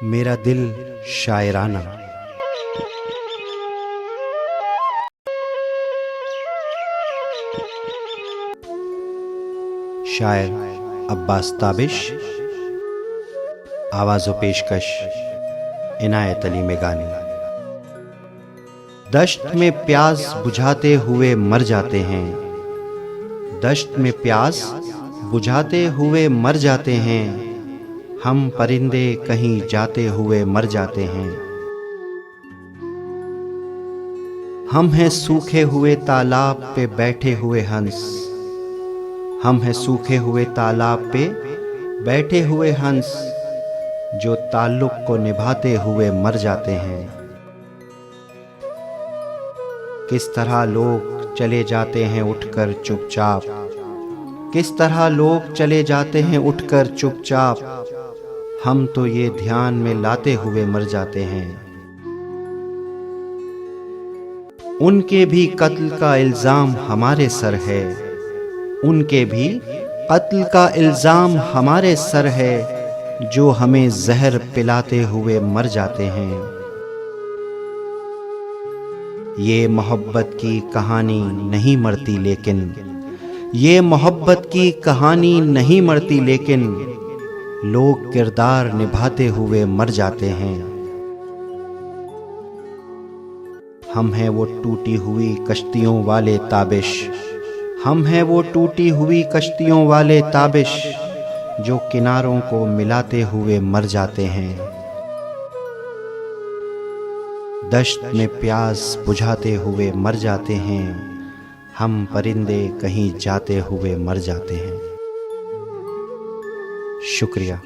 मेरा दिल शायराना। शायर अब्बास ताबिश, आवाज़ व पेशकश इनायत अली मेघानी। दश्त में प्यास बुझाते हुए मर जाते हैं, दश्त में प्यास बुझाते हुए मर जाते हैं, हम परिंदे कहीं जाते हुए मर जाते हैं। हम हैं सूखे हुए तालाब पे बैठे हुए हंस, हम हैं सूखे हुए तालाब पे बैठे हुए हंस, जो ताल्लुक को निभाते हुए मर जाते हैं। किस तरह लोग चले जाते हैं उठकर चुपचाप, किस तरह लोग चले जाते हैं उठकर चुपचाप, हम तो ये ध्यान में लाते हुए मर जाते हैं। उनके भी कत्ल का इल्जाम हमारे सर है, उनके भी कत्ल का इल्जाम हमारे सर है, जो हमें जहर पिलाते हुए मर जाते हैं। ये मोहब्बत की कहानी नहीं मरती लेकिन, ये मोहब्बत की कहानी नहीं मरती लेकिन, लोग किरदार निभाते हुए मर जाते हैं। हम हैं वो टूटी हुई कश्तियों वाले ताबिश, हम हैं वो टूटी हुई कश्तियों वाले ताबिश, जो किनारों को मिलाते हुए मर जाते हैं। दश्त में प्यास बुझाते हुए मर जाते हैं, हम परिंदे कहीं जाते हुए मर जाते हैं। शुक्रिया।